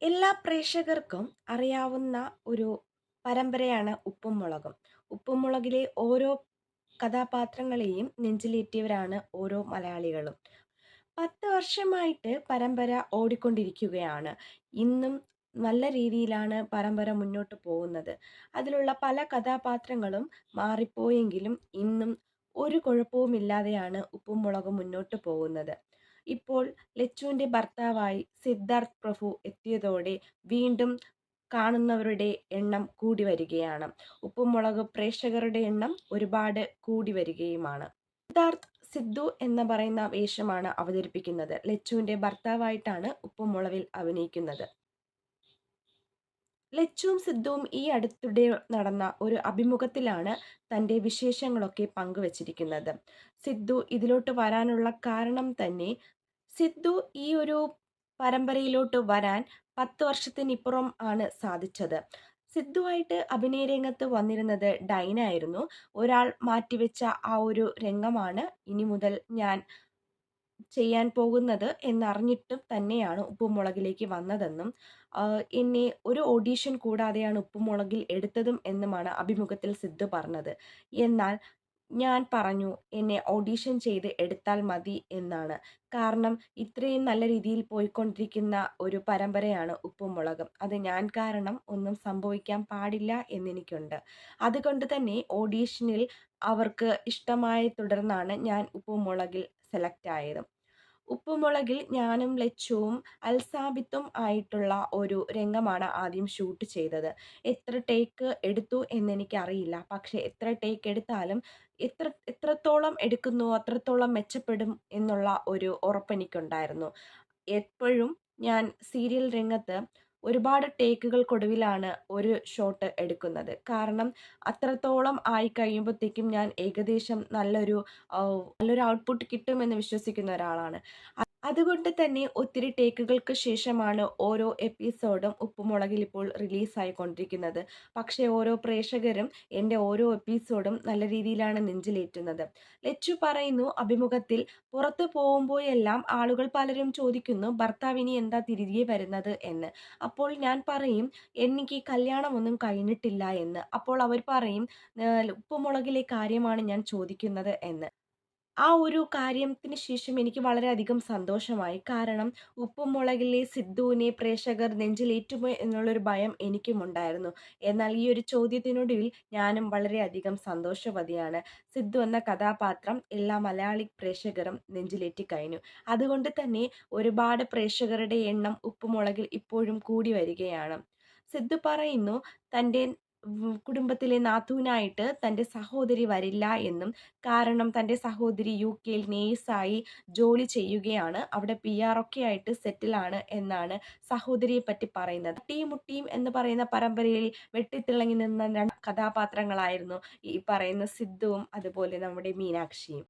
എല്ലാ പ്രേക്ഷകർക്കും അറിയാവുന്ന ഒരു പരമ്പരയാണ് ഉപ്പും മുളകും. ഉപ്പും മുളകിലെ ഓരോ കഥാപാത്രങ്ങളെയും നെഞ്ചിലേറ്റിയവരാണ് ഓരോ മലയാളികളും. 10 വർഷമായിട്ട് പരമ്പര ഓടിക്കൊണ്ടിരിക്കുകയാണ്. ഇന്നും നല്ല രീതിയിലാണ് പരമ്പര മുന്നോട്ട് പോകുന്നത്. അതിലുള്ള പല കഥാപാത്രങ്ങളും മാറിപ്പോയെങ്കിലും ഇന്നും ഒരു കുഴപ്പവുമില്ലാതെയാണ് ഉപ്പും മുളകും മുന്നോട്ട് പോകുന്നത്. ഇപ്പോൾ ലച്ചുവിൻ്റെ ഭർത്താവായി സിദ്ധാർത്ഥ് പ്രഭു എത്തിയതോടെ വീണ്ടും കാണുന്നവരുടെ എണ്ണം കൂടി വരികയാണ്. ഉപ്പും മുളക് പ്രേക്ഷകരുടെ എണ്ണം ഒരുപാട് കൂടി വരികയുമാണ്. സിദ്ധാർത്ഥ് സിദ്ധു എന്ന് പറയുന്ന വേഷമാണ് അവതരിപ്പിക്കുന്നത്. ലച്ചുവിന്റെ ഭർത്താവായിട്ടാണ് ഉപ്പും മുളവിൽ അഭിനയിക്കുന്നത്. ലച്ചുവും സിദ്ധുവും ഈ അടുത്തിടെ നടന്ന ഒരു അഭിമുഖത്തിലാണ് തന്റെ വിശേഷങ്ങളൊക്കെ പങ്കുവച്ചിരിക്കുന്നത്. സിദ്ധു ഇതിലോട്ട് വരാനുള്ള കാരണം തന്നെ സിദ്ധു ഈ ഒരു പരമ്പരയിലോട്ട് വരാൻ 10 വർഷത്തിനിപ്പുറം ആണ് സാധിച്ചത്. സിദ്ധുവായിട്ട് അഭിനയ രംഗത്ത് വന്നിരുന്നത് ഡൈന ആയിരുന്നു. ഒരാൾ മാറ്റിവെച്ച ആ ഒരു രംഗമാണ് ഇനി മുതൽ ഞാൻ ചെയ്യാൻ പോകുന്നത് എന്നറിഞ്ഞിട്ടും തന്നെയാണ് ഉപ്പുമുളകിലേക്ക് വന്നതെന്നും എന്നെ ഒരു ഓഡീഷൻ കൂടാതെയാണ് ഉപ്പുമുളകിൽ എടുത്തതും എന്നുമാണ് അഭിമുഖത്തിൽ സിദ്ധു പറഞ്ഞത്. എന്നാൽ ഞാൻ പറഞ്ഞു എന്നെ ഓഡീഷൻ ചെയ്ത് എടുത്താൽ മതി എന്നാണ്. കാരണം ഇത്രയും നല്ല രീതിയിൽ പോയിക്കൊണ്ടിരിക്കുന്ന ഒരു പരമ്പരയാണ് ഉപ്പും മുളകും. അത് ഞാൻ കാരണം ഒന്നും സംഭവിക്കാൻ പാടില്ല എന്നെനിക്കുണ്ട്. അതുകൊണ്ട് തന്നെ ഓഡീഷനിൽ അവർക്ക് ഇഷ്ടമായി തുടർന്നാണ് ഞാൻ ഉപ്പും മുളകിൽ സെലക്ട് ആയത്. ഉപ്പുമുളകിൽ ഞാനും ലച്ചുവും അൽസാബിത്തും ആയിട്ടുള്ള ഒരു രംഗമാണ് ആദ്യം ഷൂട്ട് ചെയ്തത്. എത്ര ടേക്ക് എടുത്തു എന്നെനിക്കറിയില്ല. പക്ഷേ എത്ര ടേക്ക് എടുത്താലും എത്രത്തോളം എടുക്കുന്നുവോ അത്രത്തോളം മെച്ചപ്പെടും എന്നുള്ള ഒരു ഉറപ്പെനിക്കുണ്ടായിരുന്നു. എപ്പോഴും ഞാൻ സീരിയൽ രംഗത്ത് ഒരുപാട് ടേക്കുകൾക്കൊടുവിലാണ് ഒരു ഷോട്ട് എടുക്കുന്നത്. കാരണം അത്രത്തോളം ആയി കഴിയുമ്പോഴത്തേക്കും ഞാൻ ഏകദേശം നല്ലൊരു ഔട്ട്പുട്ട് കിട്ടുമെന്ന് വിശ്വസിക്കുന്ന ഒരാളാണ്. അതുകൊണ്ട് തന്നെ ഒത്തിരി ടേക്കുകൾക്ക് ശേഷമാണ് ഓരോ എപ്പിസോഡും ഉപ്പുമുളകിൽ ഇപ്പോൾ റിലീസായിക്കൊണ്ടിരിക്കുന്നത്. പക്ഷേ ഓരോ പ്രേക്ഷകരും എൻ്റെ ഓരോ എപ്പിസോഡും നല്ല രീതിയിലാണ് നെഞ്ചിലേറ്റുന്നത്. ലച്ചു പറയുന്നു അഭിമുഖത്തിൽ, പുറത്ത് പോകുമ്പോഴെല്ലാം ആളുകൾ പലരും ചോദിക്കുന്നു ഭർത്താവ് ഇനി എന്താ തിരികെ വരുന്നത് എന്ന്. അപ്പോൾ ഞാൻ പറയും എനിക്ക് കല്യാണമൊന്നും കഴിഞ്ഞിട്ടില്ല എന്ന്. അപ്പോൾ അവർ പറയും ഉപ്പുമുളകിലെ കാര്യമാണ് ഞാൻ ചോദിക്കുന്നത് എന്ന്. ആ ഒരു കാര്യത്തിന് ശേഷം എനിക്ക് വളരെയധികം സന്തോഷമായി. കാരണം ഉപ്പും മുളകിലെ സിദ്ധുവിനെ പ്രേക്ഷകർ നെഞ്ചിലേറ്റുമോ എന്നുള്ളൊരു ഭയം എനിക്കുമുണ്ടായിരുന്നു. എന്നാൽ ഈ ഒരു ചോദ്യത്തിനൊടുവിൽ ഞാനും വളരെയധികം സന്തോഷവതിയാണ്. സിദ്ധു എന്ന കഥാപാത്രം എല്ലാ മലയാളി പ്രേക്ഷകരും നെഞ്ചിലേറ്റി കഴിഞ്ഞു. അതുകൊണ്ട് തന്നെ ഒരുപാട് പ്രേക്ഷകരുടെ എണ്ണം ഉപ്പുമുളകിൽ ഇപ്പോഴും കൂടി വരികയാണ്. സിദ്ധു പറയുന്നു തൻ്റെ കുടുംബത്തിലെ നാത്തൂനായിട്ട് തൻ്റെ സഹോദരി വരില്ല എന്നും, കാരണം തൻ്റെ സഹോദരി യുകെയിൽ നേഴ്സായി ജോലി ചെയ്യുകയാണ്, അവിടെ PR ഒക്കെ ആയിട്ട് സെറ്റിലാണ് എന്നാണ് സഹോദരിയെ പറ്റി പറയുന്നത്. തട്ടിയും മുട്ടിയും എന്ന് പറയുന്ന പരമ്പരയിൽ വെട്ടിത്തിളങ്ങി നിന്ന രണ്ട് കഥാപാത്രങ്ങളായിരുന്നു ഈ പറയുന്ന സിദ്ധുവും അതുപോലെ നമ്മുടെ മീനാക്ഷിയും.